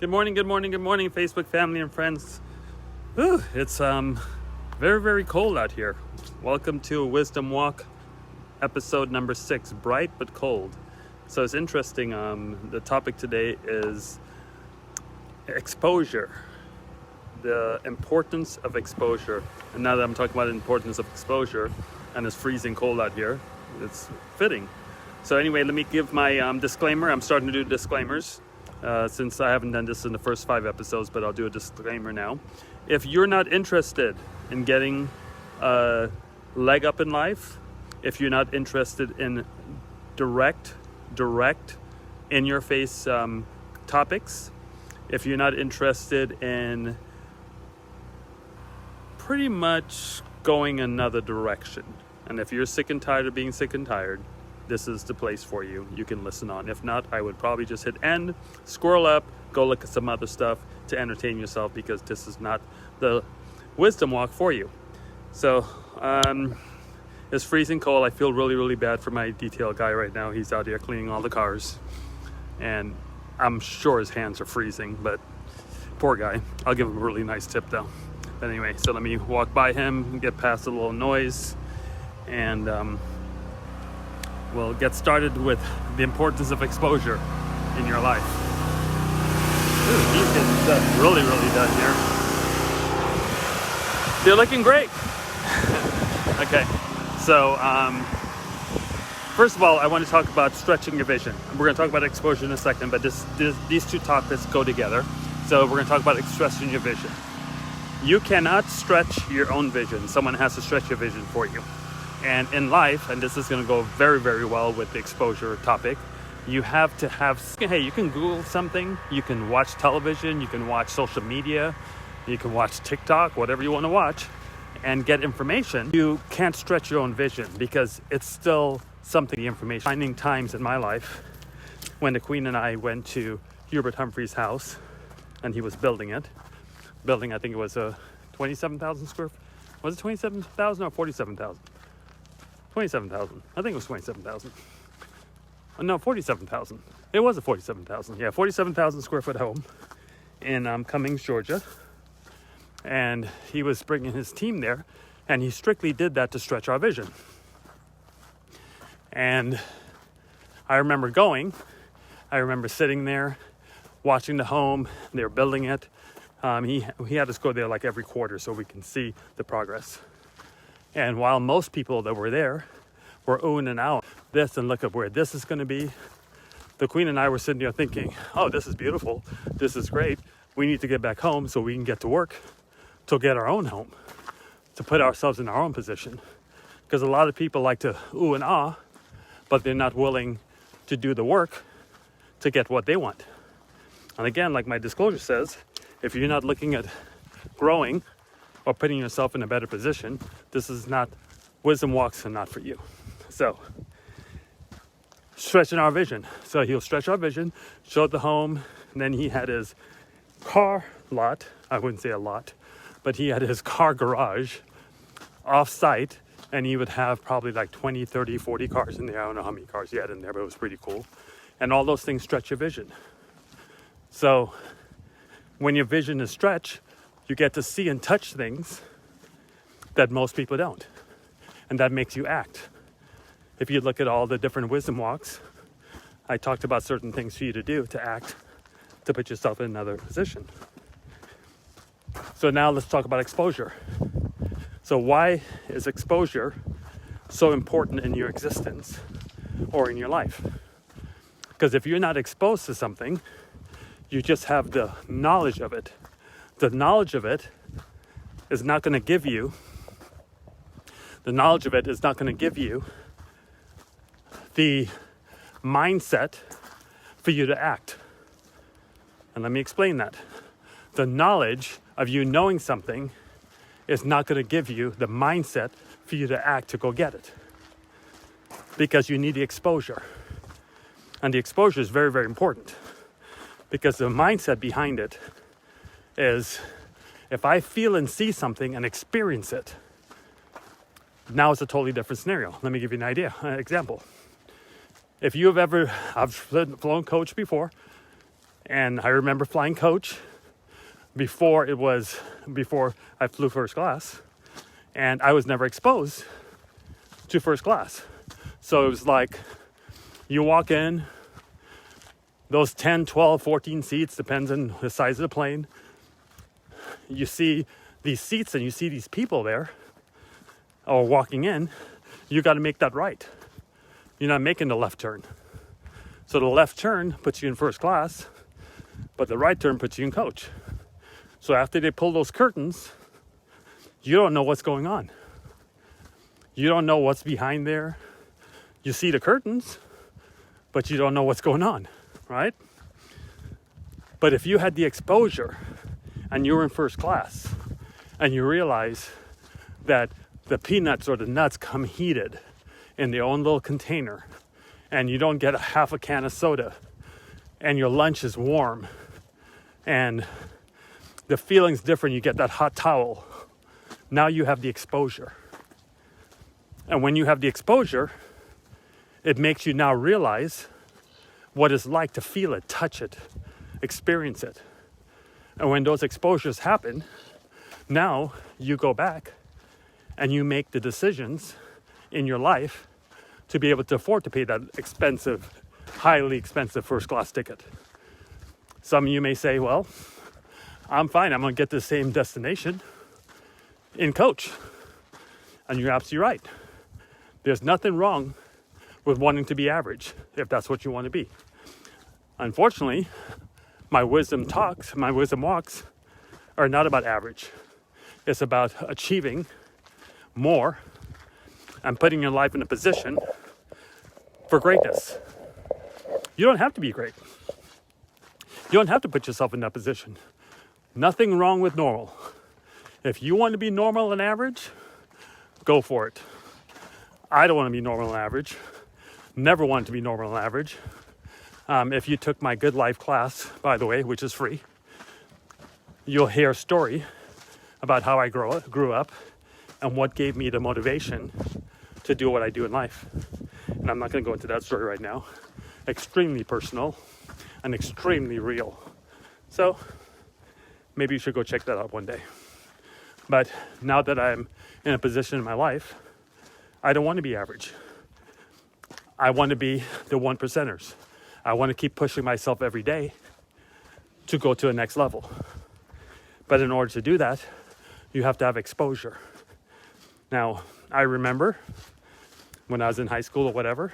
Good morning, Facebook family and friends. It's very, very cold out here. Welcome to a Wisdom Walk, episode number 6, bright but cold. So it's interesting. The topic today is exposure, the importance of exposure. And now that I'm talking about the importance of exposure, and it's freezing cold out here, it's fitting. So anyway, let me give my disclaimer. I'm starting to do disclaimers. Since I haven't done this in the first 5 episodes, but I'll do a disclaimer now. If you're not interested in getting a leg up in life, if you're not interested in direct, in your face topics, if you're not interested in pretty much going another direction, and if you're sick and tired of being sick and tired, this is the place for you. You can listen on. If not, I would probably just hit end, scroll up, go look at some other stuff to entertain yourself, because this is not the Wisdom Walk for you. So, it's freezing cold. I feel really, really bad for my detail guy right now. He's out here cleaning all the cars, and I'm sure his hands are freezing, but poor guy. I'll give him a really nice tip though. But anyway, so let me walk by him and get past the little noise, and we'll get started with the importance of exposure in your life. Ooh, he's getting done really, really done here. They're looking great. Okay, so first of all, I want to talk about stretching your vision. We're going to talk about exposure in a second, but these two topics go together. So we're going to talk about stretching your vision. You cannot stretch your own vision. Someone has to stretch your vision for you. And in life, and this is going to go very, very well with the exposure topic, you have to have, hey, you can Google something, you can watch television, you can watch social media, you can watch TikTok, whatever you want to watch, and get information. You can't stretch your own vision because it's still something, the information. Finding times in my life when the Queen and I went to Hubert Humphrey's house, and he was building, I think it was a 27,000 square, was it 27,000 or 47,000? 27,000. I think it was 27,000. No, 47,000. It was a 47,000. Yeah, 47,000 square foot home in Cummings, Georgia. And he was bringing his team there, and he strictly did that to stretch our vision. And I remember sitting there, watching the home. They were building it. He had us go there like every quarter so we can see the progress. And while most people that were there were oohing and ahhing this and look at where this is going to be, the Queen and I were sitting there thinking, oh, this is beautiful. This is great. We need to get back home so we can get to work to get our own home, to put ourselves in our own position. Because a lot of people like to ooh and ah, but they're not willing to do the work to get what they want. And again, like my disclosure says, if you're not looking at growing or putting yourself in a better position, this is not, Wisdom Walks are not for you. So, stretching our vision. So he'll stretch our vision, show the home, and then he had his car lot, I wouldn't say a lot, but he had his car garage off-site, and he would have probably like 20, 30, 40 cars in there. I don't know how many cars he had in there, but it was pretty cool. And all those things stretch your vision. So, when your vision is stretched, you get to see and touch things that most people don't. And that makes you act. If you look at all the different Wisdom Walks, I talked about certain things for you to do, to act, to put yourself in another position. So now let's talk about exposure. So why is exposure so important in your existence or in your life? Because if you're not exposed to something, you just have the knowledge of it. The knowledge of it is not going to give you the mindset for you to act. And let me explain that. The knowledge of you knowing something is not going to give you the mindset for you to act to go get it. Because you need the exposure. And the exposure is very, very important. Because the mindset behind it is, if I feel and see something and experience it, now it's a totally different scenario. Let me give you an example. If you have I've flown coach before, And I remember flying coach before I flew first class, and I was never exposed to first class. So it was like you walk in, those 10, 12, 14 seats, depends on the size of the plane. You see these seats and you see these people there or walking in. You got to make that right. You're not making the left turn. So the left turn puts you in first class, but the right turn puts you in coach. So after they pull those curtains, you don't know what's going on. You don't know what's behind there. You see the curtains, but you don't know what's going on, right? But if you had the exposure and you were in first class and you realize that the peanuts or the nuts come heated in their own little container, and you don't get a half a can of soda, and your lunch is warm, and the feeling's different, you get that hot towel. Now you have the exposure. And when you have the exposure, it makes you now realize what it's like to feel it, touch it, experience it. And when those exposures happen, now you go back and you make the decisions in your life to be able to afford to pay that expensive, highly expensive first class ticket. Some of you may say, well, I'm fine. I'm going to get to the same destination in coach. And you're absolutely right. There's nothing wrong with wanting to be average if that's what you want to be. Unfortunately, my wisdom walks are not about average. It's about achieving more and putting your life in a position for greatness. You don't have to be great. You don't have to put yourself in that position. Nothing wrong with normal. If you want to be normal and average, go for it. I don't want to be normal and average. Never wanted to be normal and average. If you took my Good Life class, by the way, which is free, you'll hear a story about how I grew up and what gave me the motivation to do what I do in life. And I'm not going to go into that story right now. Extremely personal and extremely real. So maybe you should go check that out one day. But now that I'm in a position in my life, I don't want to be average. I want to be the 1%ers. I want to keep pushing myself every day to go to the next level. But in order to do that, you have to have exposure. Now, I remember when I was in high school or whatever,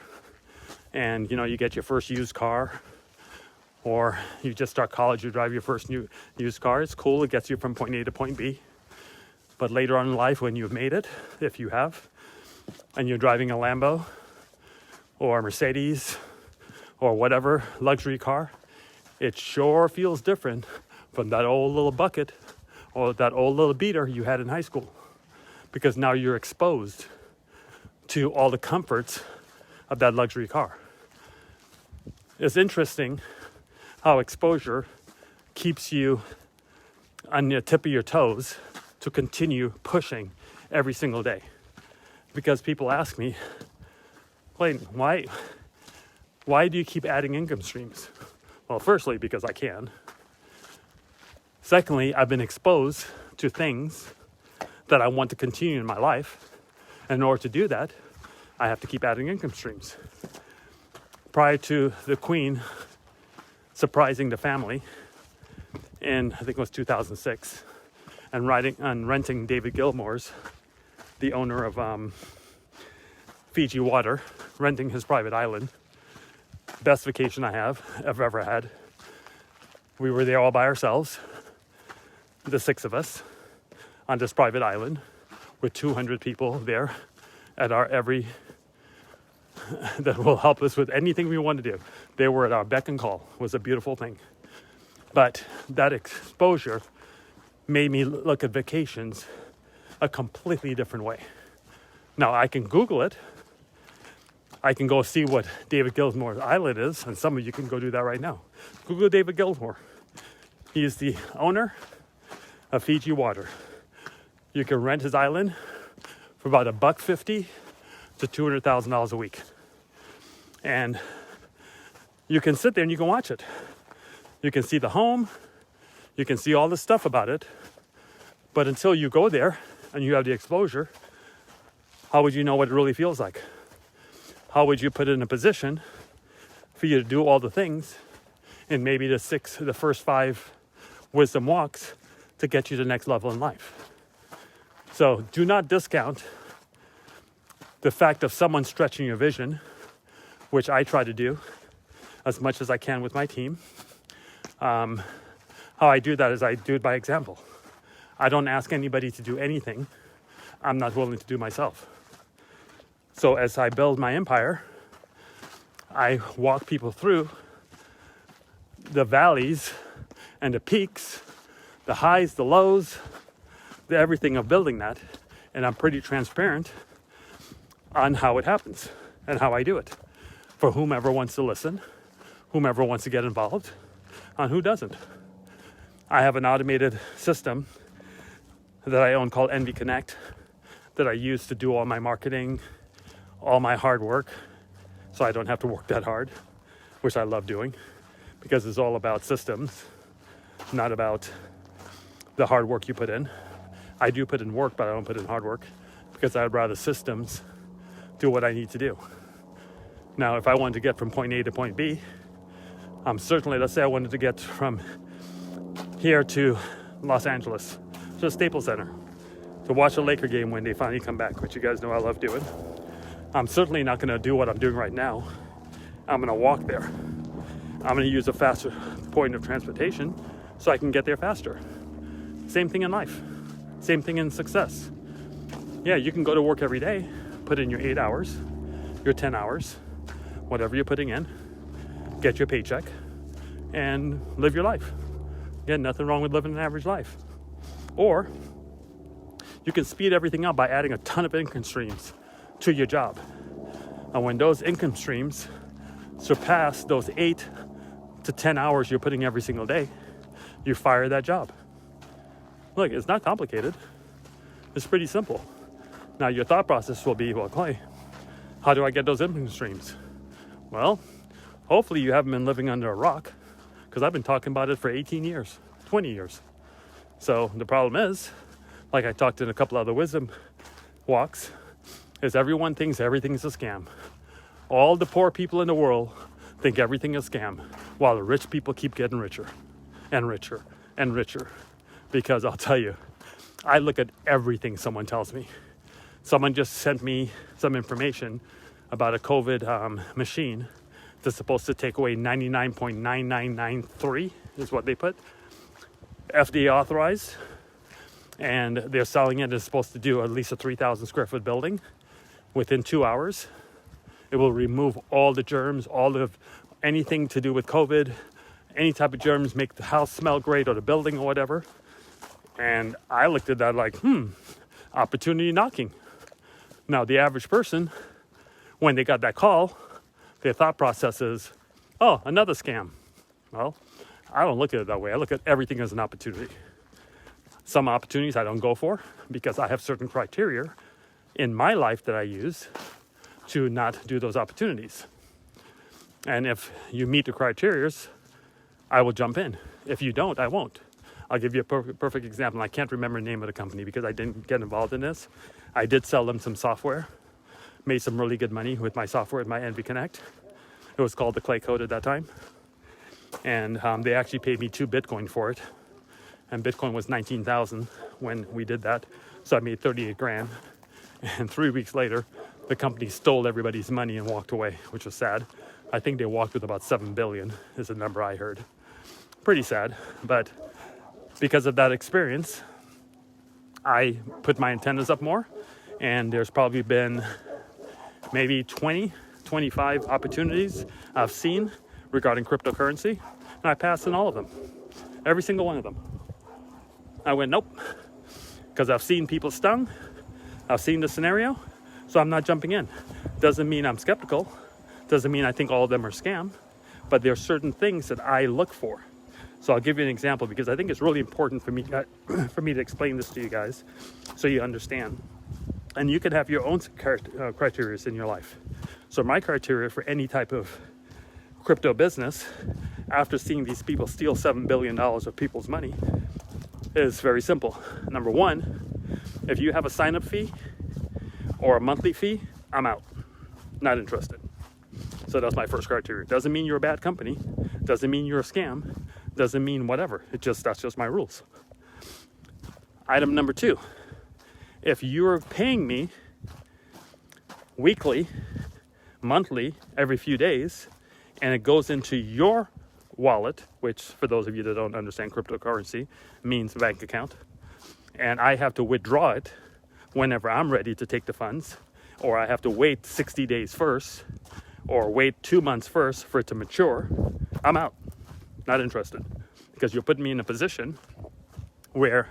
and you get your first used car, or you just start college, you drive your first new used car. It's cool, it gets you from point A to point B. But later on in life, when you've made it, if you have, and you're driving a Lambo or a Mercedes or whatever luxury car, it sure feels different from that old little bucket or that old little beater you had in high school, because now you're exposed to all the comforts of that luxury car. It's interesting how exposure keeps you on the tip of your toes to continue pushing every single day. Because people ask me, Clayton, why do you keep adding income streams? Well, firstly, because I can. Secondly, I've been exposed to things that I want to continue in my life. And in order to do that, I have to keep adding income streams. Prior to the Queen surprising the family in, I think it was 2006, and renting David Gilmour's, the owner of Fiji Water, renting his private island. Best vacation I've ever had. We were there all by ourselves, the 6 of us, on this private island with 200 people there at our that will help us with anything we want to do. They were at our beck and call. It was a beautiful thing. But that exposure made me look at vacations a completely different way. Now, I can Google it. I can go see what David Gilmour's island is, and some of you can go do that right now. Google David Gilmour. He is the owner of Fiji Water. You can rent his island for about $150 to $200,000 a week. And you can sit there and you can watch it. You can see the home, you can see all the stuff about it, but until you go there and you have the exposure, how would you know what it really feels like? How would you put it in a position for you to do all the things in maybe the first 5 wisdom walks to get you to the next level in life? So do not discount the fact of someone stretching your vision, which I try to do as much as I can with my team. How I do that is I do it by example. I don't ask anybody to do anything I'm not willing to do myself. So as I build my empire, I walk people through the valleys and the peaks, the highs, the lows, the everything of building that. And I'm pretty transparent on how it happens and how I do it for whomever wants to listen, whomever wants to get involved, on who doesn't. I have an automated system that I own called Envy Connect that I use to do all my marketing, all my hard work, so I don't have to work that hard, which I love doing because it's all about systems, not about the hard work you put in. I do put in work, but I don't put in hard work because I'd rather systems do what I need to do. Now, if I wanted to get from point A to point B, certainly, let's say I wanted to get from here to Los Angeles, to the Staples Center, to watch a Laker game when they finally come back, which you guys know I love doing. I'm certainly not going to do what I'm doing right now. I'm going to walk there. I'm going to use a faster point of transportation so I can get there faster. Same thing in life. Same thing in success. Yeah, you can go to work every day, put in your 8 hours, your 10 hours, whatever you're putting in, get your paycheck, and live your life. Yeah, nothing wrong with living an average life. Or you can speed everything up by adding a ton of income streams to your job. And when those income streams surpass those 8 to 10 hours you're putting every single day, you fire that job. Look, it's not complicated. It's pretty simple. Now your thought process will be, well, Clay, how do I get those income streams? Well, hopefully you haven't been living under a rock, because I've been talking about it for 18 years, 20 years. So the problem is, like I talked in a couple other wisdom walks, is everyone thinks everything's a scam. All the poor people in the world think everything is a scam, while the rich people keep getting richer and richer and richer. Because I'll tell you, I look at everything someone tells me. Someone just sent me some information about a COVID machine that's supposed to take away 99.9993 is what they put. FDA authorized, and they're selling it. It's supposed to do at least a 3,000 square foot building within 2 hours. It will remove all the germs, anything to do with COVID, any type of germs, make the house smell great or the building or whatever. And I looked at that like, opportunity knocking. Now, the average person, when they got that call, their thought process is, oh, another scam. Well, I don't look at it that way. I look at everything as an opportunity. Some opportunities I don't go for because I have certain criteria in my life that I use to not do those opportunities. And if you meet the criteria, I will jump in. If you don't, I won't. I'll give you a perfect example. I can't remember the name of the company because I didn't get involved in this. I did sell them some software, made some really good money with my software at my Envy Connect. It was called the Clay Code at that time. And they actually paid me 2 Bitcoin for it. And Bitcoin was 19,000 when we did that. So I made 38 grand. And 3 weeks later, the company stole everybody's money and walked away, which was sad. I think they walked with about 7 billion is the number I heard. Pretty sad, but because of that experience, I put my antennas up more, and there's probably been maybe 20, 25 opportunities I've seen regarding cryptocurrency, and I passed in all of them, every single one of them. I went, nope, because I've seen people stung, I've seen the scenario, so I'm not jumping in. Doesn't mean I'm skeptical, doesn't mean I think all of them are scam, but there are certain things that I look for. So I'll give you an example because I think it's really important for me to explain this to you guys so you understand. And you can have your own criteria in your life. So my criteria for any type of crypto business after seeing these people steal $7 billion of people's money is very simple. Number one, if you have a sign-up fee or a monthly fee, I'm out. Not interested. So that's my first criteria. Doesn't mean you're a bad company. Doesn't mean you're a scam. Doesn't mean whatever. That's just my rules. Item number two, if you're paying me weekly, monthly, every few days, and it goes into your wallet, which for those of you that don't understand cryptocurrency means bank account, and I have to withdraw it whenever I'm ready to take the funds, or I have to wait 60 days first, or wait 2 months first for it to mature, I'm out. Not interested. Because you're putting me in a position where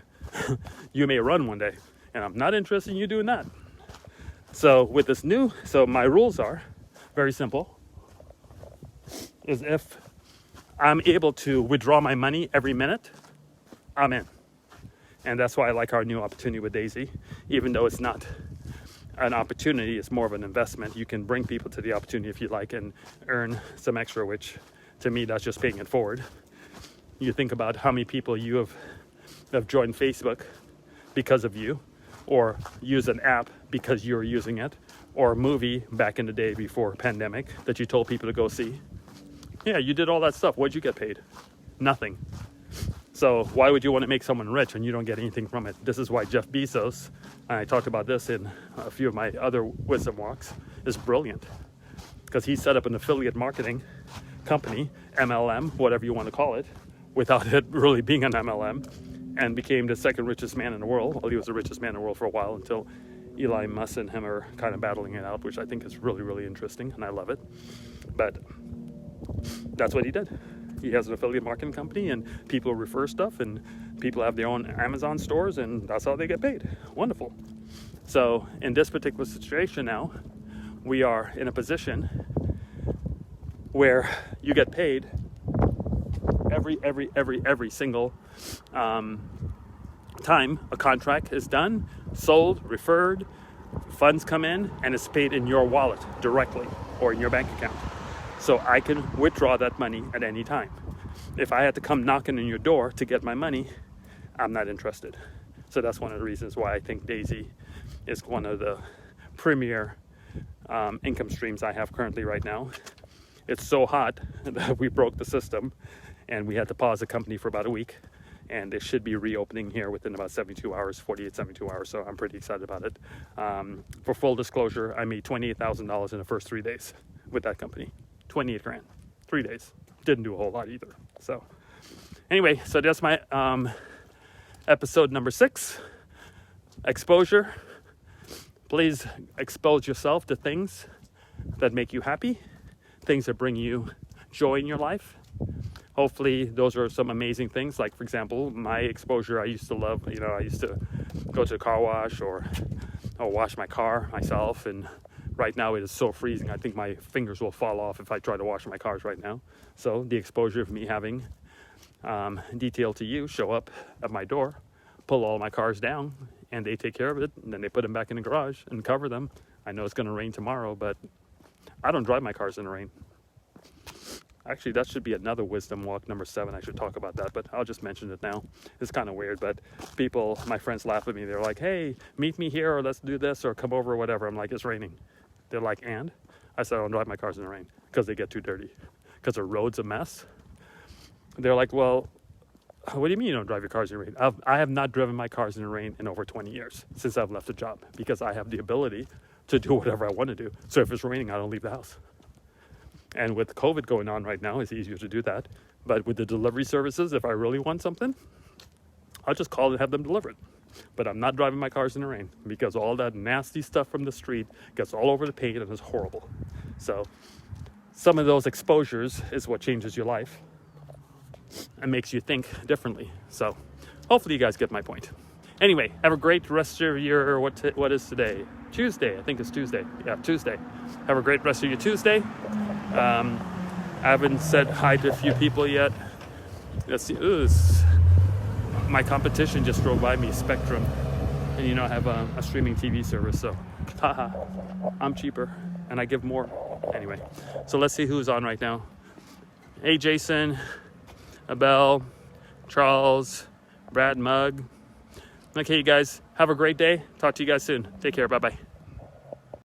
you may run one day, and I'm not interested in you doing that. So with this so my rules are very simple, is if I'm able to withdraw my money every minute, I'm in. And that's why I like our new opportunity with Daisy. Even though it's not an opportunity, it's more of an investment. You can bring people to the opportunity if you like and earn some extra, which to me, that's just paying it forward. You think about how many people you have joined Facebook because of you, or use an app because you're using it, or a movie back in the day before pandemic that you told people to go see. Yeah, you did all that stuff. What'd you get paid? Nothing. So why would you want to make someone rich and you don't get anything from it? This is why Jeff Bezos, and I talked about this in a few of my other wisdom walks, is brilliant. Because he set up an affiliate marketing company, MLM, whatever you want to call it, without it really being an MLM, and became the second richest man in the world. Well, he was the richest man in the world for a while until Elon Musk and him are kind of battling it out, which I think is really, really interesting, and I love it. But that's what he did. He has an affiliate marketing company, and people refer stuff, and people have their own Amazon stores, and that's how they get paid. Wonderful. So in this particular situation now, we are in a position where you get paid every single time a contract is done, sold, referred, funds come in, and it's paid in your wallet directly or in your bank account. So I can withdraw that money at any time. If I had to come knocking on your door to get my money, I'm not interested. So that's one of the reasons why I think Daisy is one of the premier income streams I have currently right now. It's so hot that we broke the system and we had to pause the company for about a week, and it should be reopening here within about 72 hours, 48, 72 hours. So I'm pretty excited about it. For full disclosure, I made $28,000 in the first 3 days with that company. 28 grand, 3 days. Didn't do a whole lot either. So anyway, so that's my episode number 6, exposure. Please expose yourself to things that make you happy, things that bring you joy in your life. Hopefully those are some amazing things. Like, for example, my exposure, I used to love, I used to go to the car wash or wash my car myself. And right now it is so freezing. I think my fingers will fall off if I try to wash my cars right now. So the exposure of me having Detail to You show up at my door, pull all my cars down, and they take care of it. And then they put them back in the garage and cover them. I know it's going to rain tomorrow, but I don't drive my cars in the rain. Actually, that should be another wisdom walk, number 7. I should talk about that, but I'll just mention it now. It's kind of weird, but my friends laugh at me. They're like, hey, meet me here, or let's do this, or come over, or whatever. I'm like, it's raining. They're like, and? I said, I don't drive my cars in the rain because they get too dirty, because the road's a mess. They're like, well, what do you mean you don't drive your cars in the rain? I have not driven my cars in the rain in over 20 years since I've left the job, because I have the ability to do whatever I want to do. So if it's raining, I don't leave the house. And with COVID going on right now, it's easier to do that. But with the delivery services, if I really want something, I'll just call and have them deliver it. But I'm not driving my cars in the rain, because all that nasty stuff from the street gets all over the paint and is horrible. So some of those exposures is what changes your life and makes you think differently. So hopefully you guys get my point. Anyway, have a great rest of your, what is today? Tuesday, I think it's Tuesday. Yeah, Tuesday. Have a great rest of your Tuesday. I haven't said hi to a few people yet. Let's see. My competition just drove by me, Spectrum. And I have a streaming TV service, so haha, I'm cheaper and I give more. Anyway, so let's see who's on right now. Hey, Jason, Abel, Charles, Brad, Mug. Okay, you guys, have a great day. Talk to you guys soon. Take care. Bye-bye.